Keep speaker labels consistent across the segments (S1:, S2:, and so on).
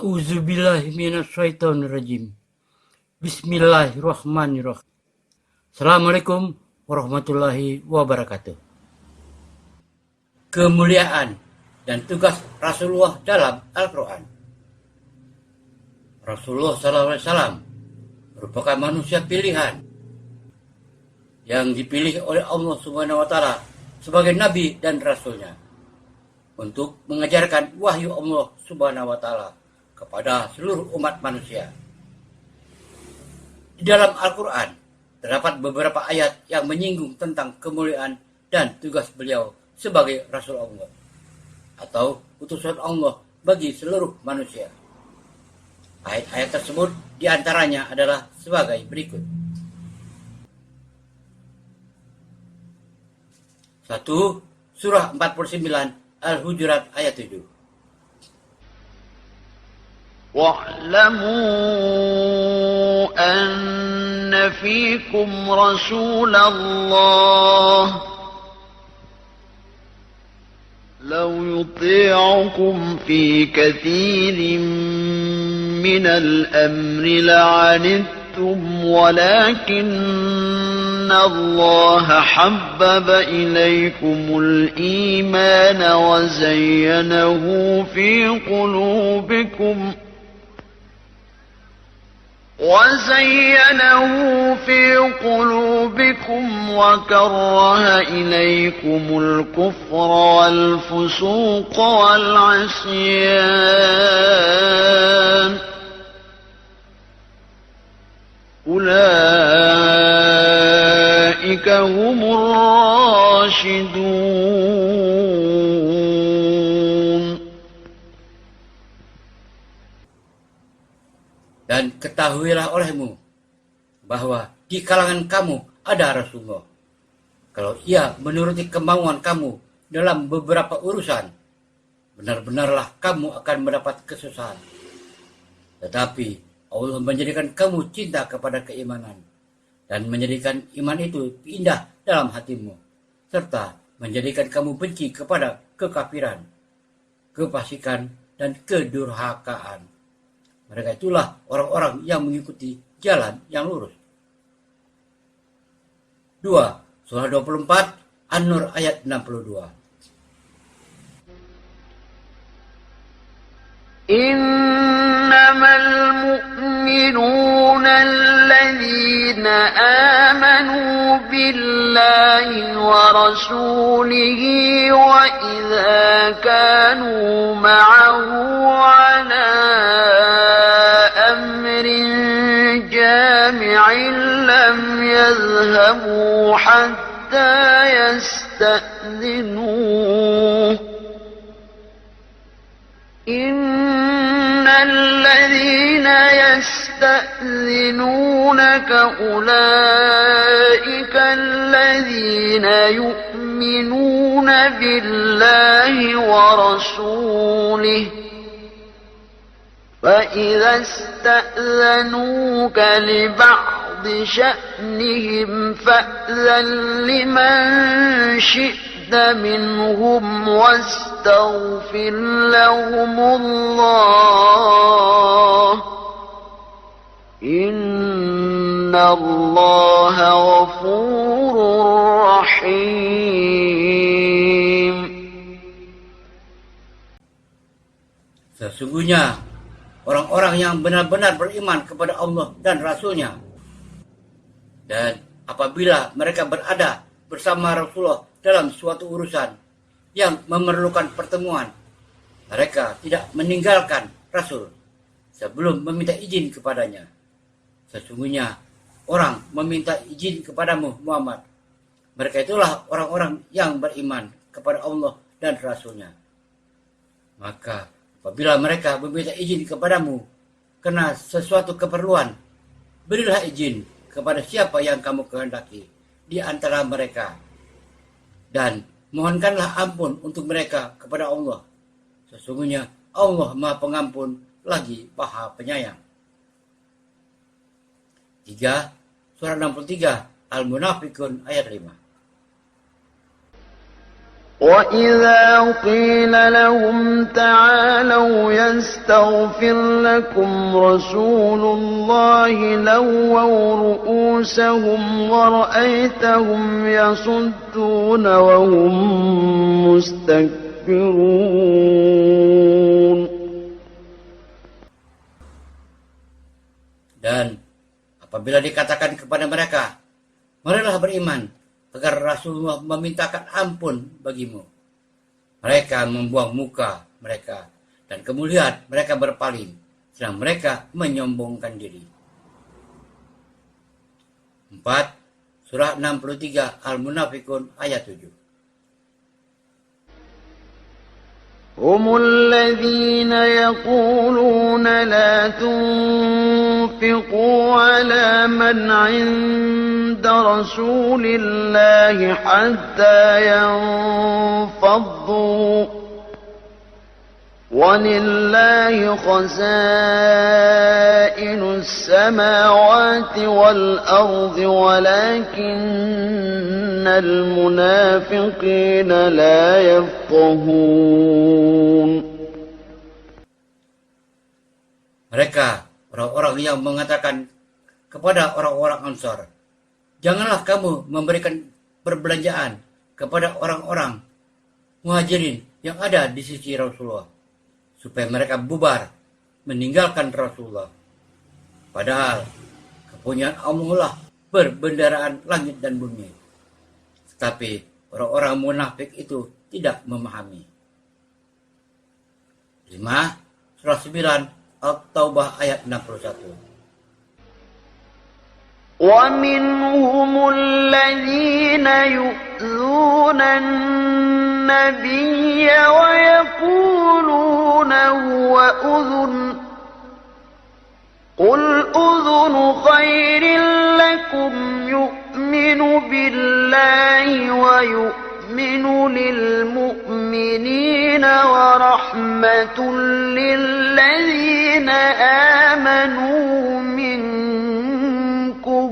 S1: A'udzubillahi minasyaitonirrajim. Bismillahirrahmanirrahim. Assalamualaikum warahmatullahi wabarakatuh. Kemuliaan dan tugas Rasulullah dalam Al-Quran. Rasulullah SAW merupakan manusia pilihan yang dipilih oleh Allah Subhanahu wa Ta'ala sebagai nabi dan rasulnya untuk mengajarkan wahyu Allah Subhanahu wa Ta'ala kepada seluruh umat manusia. Di dalam Al-Quran terdapat beberapa ayat yang menyinggung tentang kemuliaan dan tugas beliau sebagai Rasul Allah atau utusan Allah bagi seluruh manusia. Ayat-ayat tersebut diantaranya adalah sebagai berikut. 1. Surah 49 Al-Hujurat ayat 7.
S2: واعلموا أن فيكم رسول الله لو يطيعكم في كثير من الأمر لعنتم ولكن الله حبب إليكم الإيمان وزينه في قلوبكم وكره إليكم الكفر والفسوق والعصيان أولئك هم الراشدون.
S1: Dan ketahuilah olehmu bahwa di kalangan kamu ada Rasulullah. Kalau ia menuruti kemauan kamu dalam beberapa urusan, benar-benarlah kamu akan mendapat kesusahan. Tetapi Allah menjadikan kamu cinta kepada keimanan dan menjadikan iman itu indah dalam hatimu, serta menjadikan kamu benci kepada kekafiran, kefasikan, dan kedurhakaan. Mereka itulah orang-orang yang mengikuti jalan yang lurus. 2. Surah 24 An-Nur ayat 62.
S2: إنما المؤمنون الذين آمنوا بالله ورسوله وإذا كانوا معه على أمر جامع لم يذهبوا حتى يستأذنوه إن الذين يستأذنونك أولئك الذين يؤمنون بالله ورسوله فإذا استأذنوك لبعض شأنهم فأذن لمن شئت منهم واستغفر لهم الله إن الله غفور رحيم.
S1: Sesungguhnya orang-orang yang benar-benar beriman kepada Allah dan Rasul-Nya, dan apabila mereka berada bersama Rasulullah dalam suatu urusan yang memerlukan pertemuan, mereka tidak meninggalkan Rasul sebelum meminta izin kepadanya. Sesungguhnya orang meminta izin kepadamu Muhammad, mereka itulah orang-orang yang beriman kepada Allah dan Rasul-Nya. Maka apabila mereka meminta izin kepadamu karena sesuatu keperluan, berilah izin kepada siapa yang kamu kehendaki di antara mereka, dan mohonkanlah ampun untuk mereka kepada Allah. Sesungguhnya Allah Maha Pengampun lagi Maha Penyayang. 3. Surah 63 Al-Munafiqun ayat 5.
S2: وإذا قيل لهم تعالوا يستغفر لكم رسول الله لووا رؤوسهم ورأيتهم يصدون وهم مستكبرون.
S1: Dan apabila dikatakan kepada mereka, marilah beriman, agar Rasulullah memintakan ampun bagimu, mereka membuang muka mereka, dan kemuliaan mereka berpaling, sedang mereka menyombongkan diri. 4. Surah 63 Al-Munafikun ayat 7.
S2: هم الذين يقولون لا تنفقوا على من عند رسول الله حتى ينفضوا ولله خزائن السماوات والأرض ولكن المنافقين لا يفقهون.
S1: Mereka orang-orang yang mengatakan kepada orang-orang Ansar, janganlah kamu memberikan perbelanjaan kepada orang-orang Muhajirin yang ada di sisi Rasulullah, supaya mereka bubar meninggalkan Rasulullah. Padahal kepunyaan Allah lah berbendaraan langit dan bumi. Tetapi orang-orang munafik itu tidak memahami. 5. Surah 9 At-Taubah ayat 61.
S2: وَمِنْهُمُ الَّذِينَ يُؤْذُونَ النَّبِيَّ وَيَقُولُونَ هُوَ أُذُنٌ قُلْ أُذُنُ خَيْرٍ لَكُمْ يُؤْمِنُ بِاللَّهِ وَيُؤْمِنُ لِلْمُؤْمِنِينَ وَرَحْمَةٌ لِلَّذِينَ آمَنُوا مِنكُمْ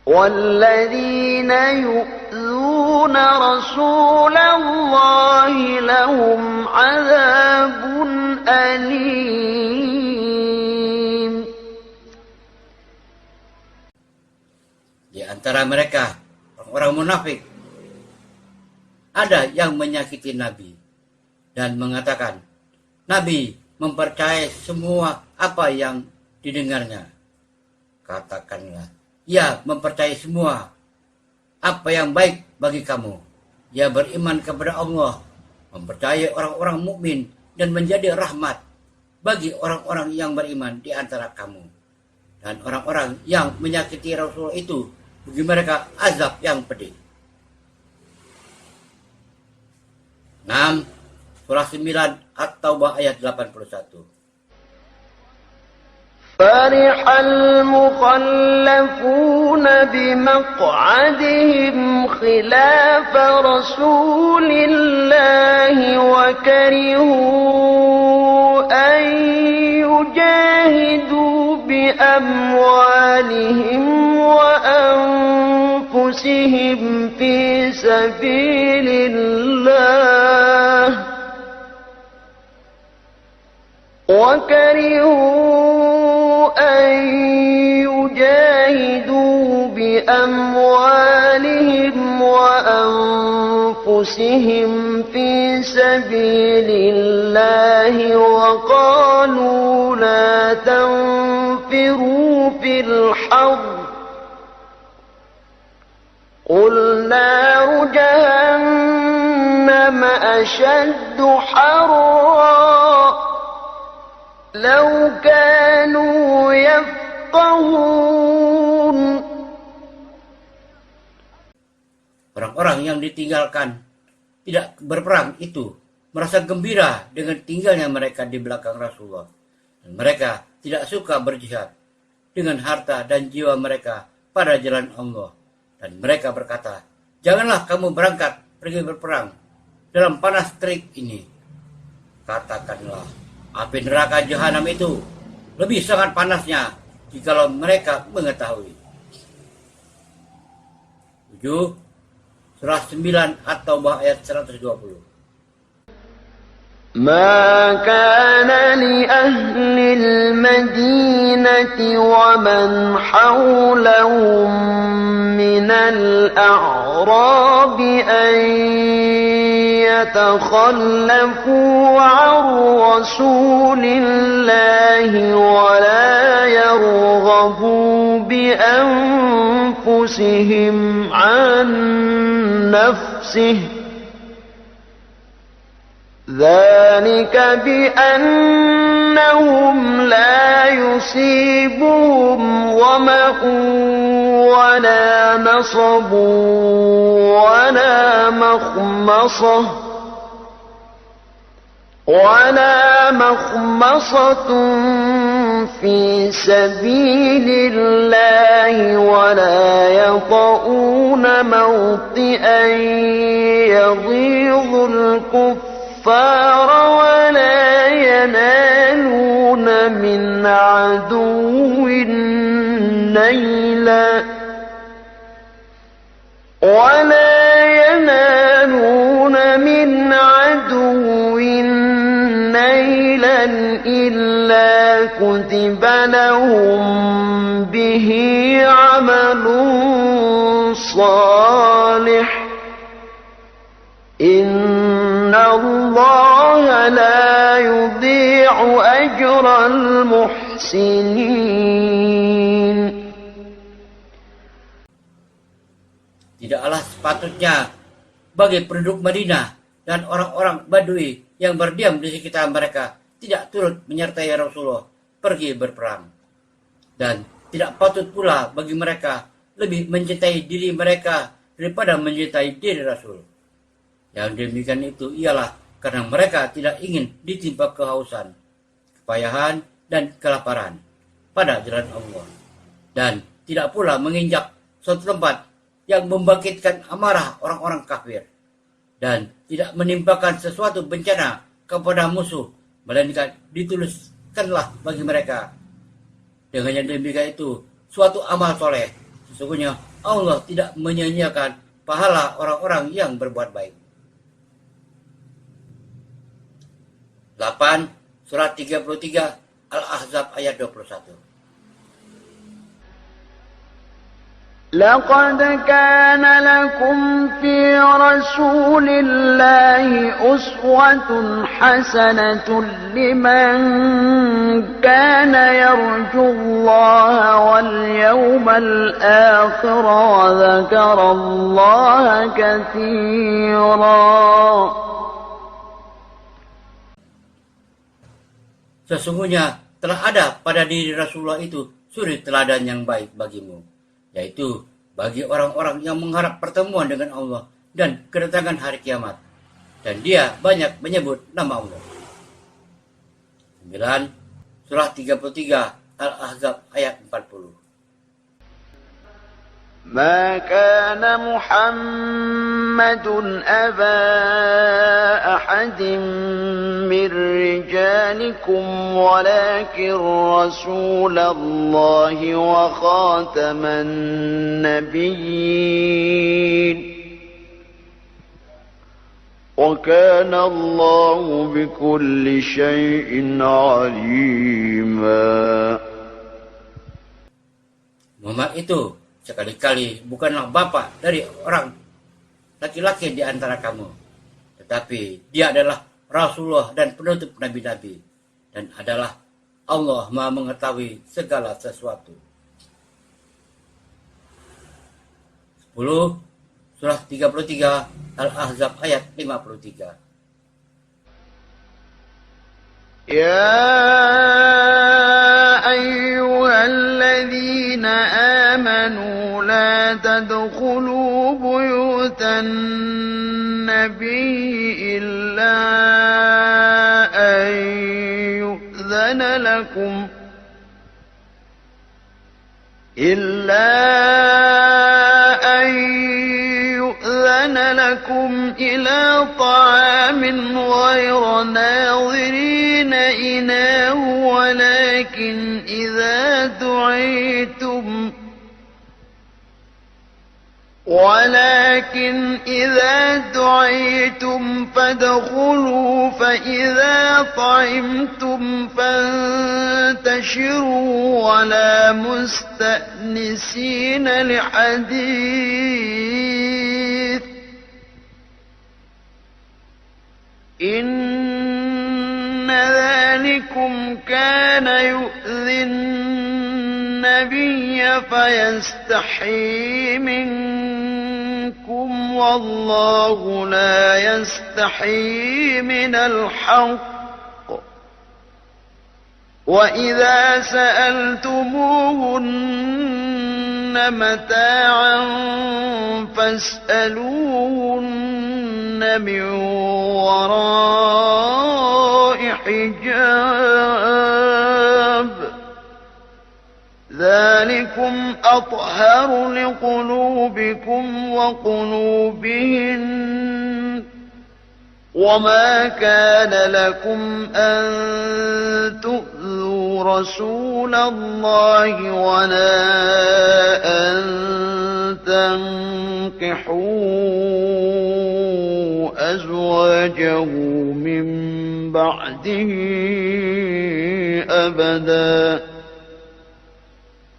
S2: وَالَّذِينَ يُؤْذُونَ رَسُولَ اللَّهِ لَهُمْ عَذَابٌ أَلِيمٌ.
S1: Di antara mereka orang munafik ada yang menyakiti Nabi dan mengatakan Nabi mempercayai semua apa yang didengarnya. Katakanlah, ia mempercayai semua apa yang baik bagi kamu. Ia beriman kepada Allah, mempercayai orang-orang mukmin dan menjadi rahmat bagi orang-orang yang beriman di antara kamu. Dan orang-orang yang menyakiti Rasul itu, bagi mereka azab yang pedih. 6. Surah 9 At-Taubah ayat 81.
S2: فرح المخلفون بمقعدهم خلاف رسول الله وكرهوا أن يجاهدوا بأموالهم وأنفسهم في سبيل الله أن يجاهدوا بأموالهم وأنفسهم في سبيل الله وقالوا لا تنفروا في الحر قل نار جهنم أشد حرا لو كانوا يفقهون.
S1: Orang-orang yang ditinggalkan tidak berperang itu merasa gembira dengan tinggalnya mereka di belakang Rasulullah. Dan mereka tidak suka berjihad dengan harta dan jiwa mereka pada jalan Allah. Dan mereka berkata, janganlah kamu berangkat pergi berperang dalam panas terik ini. Katakanlah, api neraka jahanam itu lebih sangat panasnya jikalau mereka mengetahui. 7. surah 9 At-Taubah ayat 120.
S2: ما كان لأهل المدينة ومن حولهم من الأعراب أن يتخلفوا عن رسول الله ولا يرغبوا بأنفسهم عن نفسه ذلك بأنهم لا يصيبهم ظمأ ولا نصب ولا مخمصة في سبيل الله ولا يطؤون موطئا يغيظ الكفار ولا ينالون من عدو نيلا إلا كتب لهم به عمل صالح إن الله لا يضيع أجر المحسنين.
S1: Tidaklah sepatutnya bagi penduduk Madinah dan orang-orang Badui yang berdiam di sekitar mereka tidak turut menyertai Rasulullah pergi berperang. Dan tidak patut pula bagi mereka lebih mencintai diri mereka daripada mencintai diri Rasul. Yang demikian itu ialah karena mereka tidak ingin ditimpa kehausan, kepayahan, dan kelaparan pada jalan Allah. Dan tidak pula menginjak suatu tempat yang membangkitkan amarah orang-orang kafir. Dan tidak menimpakan sesuatu bencana kepada musuh, melainkan dituliskanlah bagi mereka. Dengan yang demikian itu, suatu amal soleh. Sesungguhnya Allah tidak menyia-nyiakan pahala orang-orang yang berbuat baik. 8. Surat 33 Al-Ahzab ayat 21.
S2: لقد كان لكم في رسول الله أسوة حسنة لمن كان يرجو الله واليوم الآخر وذكر الله كثيرا.
S1: Sesungguhnya telah ada pada diri Rasulullah itu suri teladan yang baik bagimu, yaitu bagi orang-orang yang mengharap pertemuan dengan Allah dan kedatangan hari kiamat. Dan dia banyak menyebut nama Allah. 9. Surah 33 Al-Ahzab ayat 40.
S2: ما كان محمد أبا أحد من رجالكم ولكن رسول الله وخاتم النبيين وكان الله بكل شيء عليما.
S1: Muhammad itu sekali-kali bukanlah bapa dari orang laki-laki di antara kamu, tetapi dia adalah Rasulullah dan penutup nabi-nabi, dan adalah Allah Maha mengetahui segala sesuatu. 10. Surah 33 Al-Ahzab ayat 53.
S2: يا أيها الذين آمنوا لا تدخلوا بيوت النبي إلا أن يؤذن لكم إلى طعام غير ناظرين إناه ولكن إذا ولكن إذا دعيتم فادخلوا فإذا طعمتم فانتشروا ولا مستأنسين لحديث إن ذلكم كان يؤذي النبي فيستحيي منكم والله لا يستحيي من الحق وإذا سألتموهن متاعا فاسألوهن من وراء حجاب ذلكم أطهر لقلوبكم وقلوبهن وما كان لكم أن تؤذوا رسول الله ولا أن تنكحوا أزواجه من بعده أبدا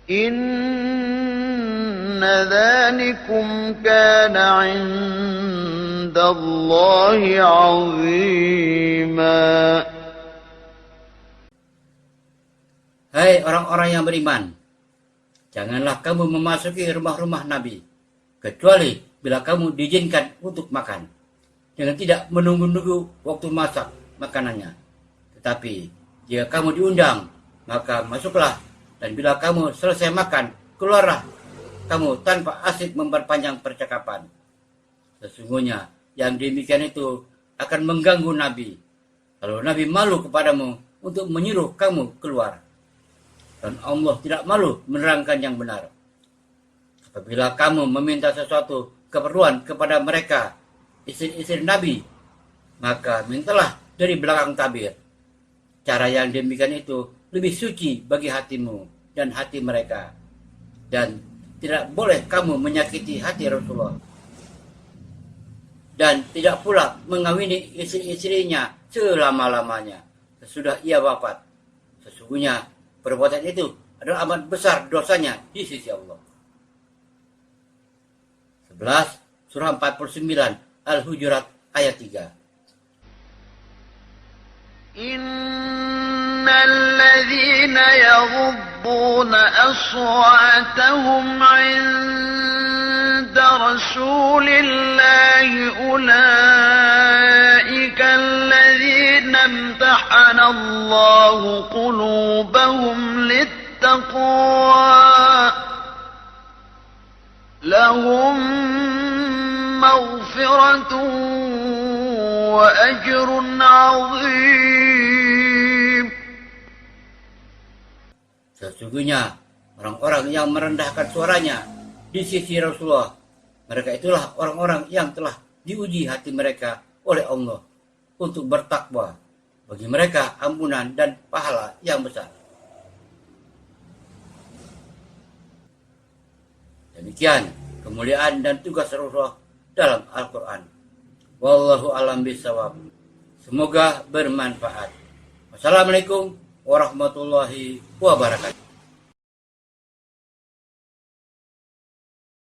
S2: إن ذلكم كان عند الله عظيما.
S1: Hai orang-orang yang beriman, janganlah kamu memasuki rumah-rumah Nabi, kecuali bila kamu diizinkan untuk makan, dengan tidak menunggu-nunggu waktu masak makanannya. Tetapi jika kamu diundang, maka masuklah, dan bila kamu selesai makan, keluarlah kamu tanpa asik memperpanjang percakapan. Sesungguhnya yang demikian itu akan mengganggu Nabi, kalau Nabi malu kepadamu untuk menyuruh kamu keluar. Dan Allah tidak malu menerangkan yang benar. Apabila kamu meminta sesuatu keperluan kepada mereka, istri-istri Nabi, maka mintalah dari belakang tabir. Cara yang demikian itu lebih suci bagi hatimu dan hati mereka. Dan tidak boleh kamu menyakiti hati Rasulullah. Dan tidak pula mengawini istri-istrinya selama-lamanya sesudah ia wafat. Sesungguhnya perbuatan itu adalah amat besar dosanya di sisi Allah. 11 surah 49 Al-Hujurat ayat 3.
S2: Innal ladzina yaghudduna aswatahum 'inda rasulillahi ulaika alladzina imtahana Allahu qulubahum littaqwa lahum maghfiratun wa ajrun 'azim.
S1: Sesungguhnya orang-orang yang merendahkan suaranya di sisi Rasulullah, mereka itulah orang-orang yang telah diuji hati mereka oleh Allah untuk bertakwa. Bagi mereka ampunan dan pahala yang besar. Demikian kemuliaan dan tugas Rasulullah dalam Al-Quran. Wallahu a'lam bishawab. Semoga bermanfaat. Wassalamualaikum warahmatullahi wabarakatuh.